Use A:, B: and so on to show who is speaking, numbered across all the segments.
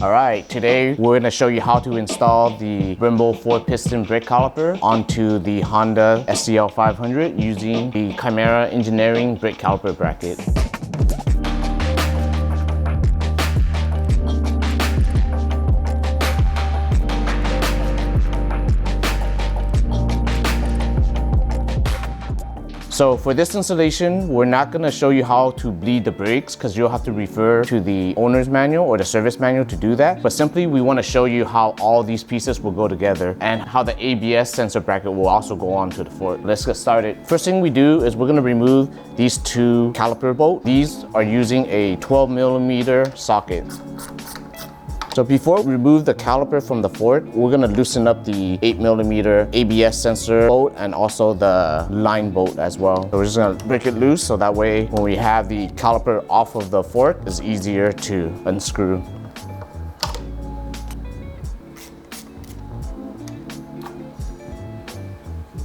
A: Alright, today we're going to show you how to install the Brembo 4-piston brake caliper onto the Honda SCL500 using the Chimera Brake Caliper Bracket. So for this installation, we're not going to show you how to bleed the brakes because you'll have to refer to the owner's manual or the service manual to do that. But simply, we want to show you how all these pieces will go together and how the ABS sensor bracket will also go onto the fork. Let's get started. First thing we do is we're going to remove these two caliper bolts. These are using a 12mm socket. So before we remove the caliper from the fork, we're gonna loosen up the 8mm ABS sensor bolt and also the line bolt as well. So we're just gonna break it loose so that way when we have the caliper off of the fork, it's easier to unscrew.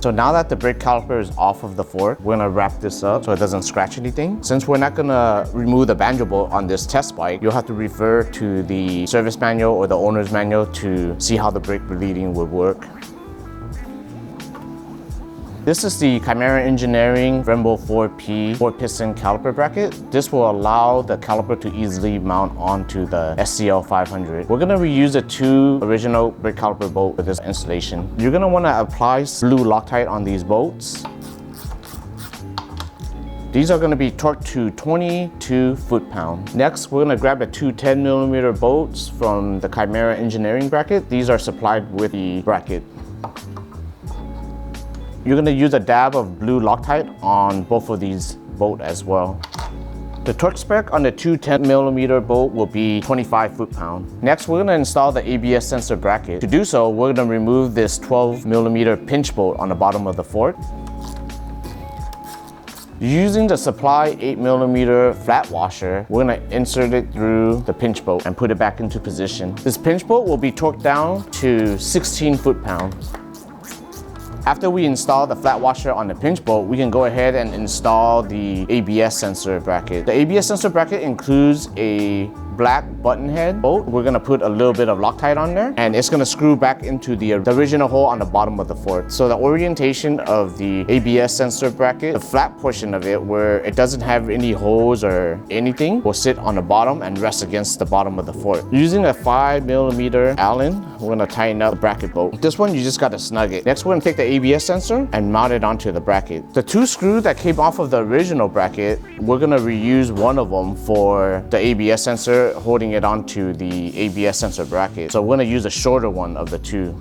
A: So now that the brake caliper is off of the fork, we're gonna wrap this up so it doesn't scratch anything. Since we're not gonna remove the Banjo bolt on this test bike, you'll have to refer to the service manual or the owner's manual to see how the brake bleeding would work. This is the Chimera Brembo 4-piston caliper bracket. This will allow the caliper to easily mount onto the SCL500. We're going to reuse the two original brake caliper bolts for this installation. You're going to want to apply blue Loctite on these bolts. These are going to be torqued to 22 foot-pounds. Next, we're going to grab the two 10mm bolts from the Chimera bracket. These are supplied with the bracket. You're going to use a dab of blue Loctite on both of these bolts as well. The torque spec on the two 10mm bolt will be 25 foot-pounds. Next, we're going to install the ABS sensor bracket. To do so, we're going to remove this 12mm pinch bolt on the bottom of the fork. Using the supply 8mm flat washer, we're going to insert it through the pinch bolt and put it back into position. This pinch bolt will be torqued down to 16 foot-pounds. After we install the flat washer on the pinch bolt, we can go ahead and install the ABS sensor bracket. The ABS sensor bracket includes a black button head bolt. We're gonna put a little bit of Loctite on there and it's gonna screw back into the original hole on the bottom of the fork. So the orientation of the ABS sensor bracket, the flat portion of it where it doesn't have any holes or anything, will sit on the bottom and rest against the bottom of the fork. Using a 5mm Allen, we're gonna tighten up the bracket bolt. This one, you just gotta snug it. Next, we're gonna take the ABS sensor and mount it onto the bracket. The two screws that came off of the original bracket, we're gonna reuse one of them for the ABS sensor, holding it onto the ABS sensor bracket. So we're gonna use a shorter one of the two.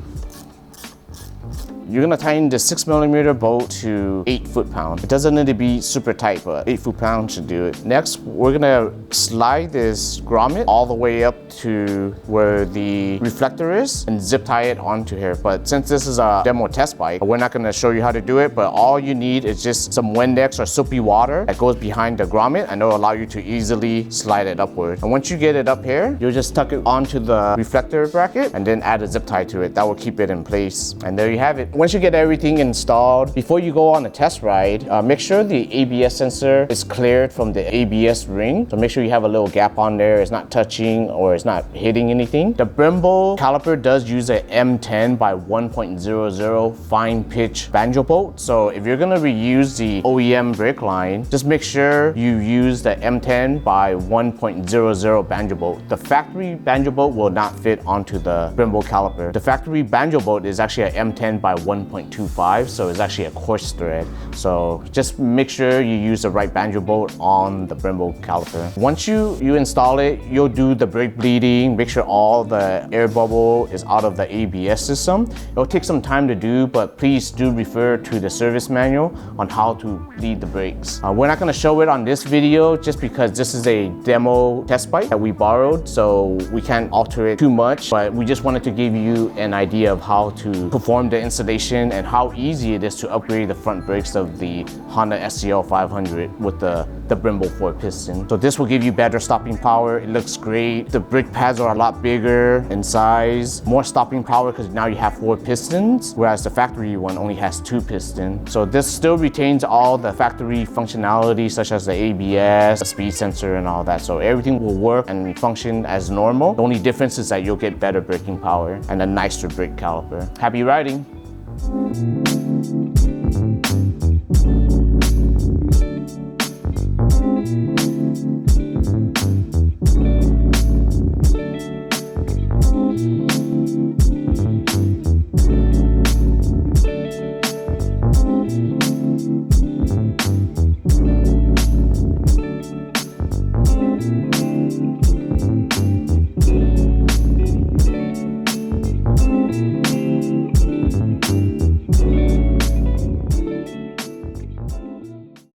A: You're gonna tighten the 6mm bolt to 8 foot-pounds. It doesn't need to be super tight, but 8 foot-pounds should do it. Next, we're gonna slide this grommet all the way up to where the reflector is and zip tie it onto here. But since this is a demo test bike, we're not gonna show you how to do it, but all you need is just some Windex or soapy water that goes behind the grommet and it'll allow you to easily slide it upward. And once you get it up here, you'll just tuck it onto the reflector bracket and then add a zip tie to it. That will keep it in place. And there you have it. Once you get everything installed, before you go on a test ride, make sure the ABS sensor is cleared from the ABS ring. So make sure you have a little gap on there. It's not touching or it's not hitting anything. The Brembo caliper does use a M10 by 1.00 fine pitch Banjo bolt. So if you're gonna reuse the OEM brake line, just make sure you use the M10 by 1.00 Banjo bolt. The factory Banjo bolt will not fit onto the Brembo caliper. The factory Banjo bolt is actually a M10 by 1.25, so it's actually a coarse thread. So just make sure you use the right Banjo bolt on the Brembo caliper. Once you install it, you'll do the brake bleeding, make sure all the air bubble is out of the ABS system. It'll take some time to do, but please do refer to the service manual on how to bleed the brakes. We're not going to show it on this video just because this is a demo test bike that we borrowed, so we can't alter it too much, but we just wanted to give you an idea of how to perform the installation information and how easy it is to upgrade the front brakes of the Honda SCL500 with the Brembo 4-piston. So this will give you better stopping power. It looks great. The brake pads are a lot bigger in size, more stopping power because now you have 4 pistons, whereas the factory one only has 2 pistons. So this still retains all the factory functionality such as the ABS, the speed sensor and all that. So everything will work and function as normal. The only difference is that you'll get better braking power and a nicer brake caliper. Happy riding!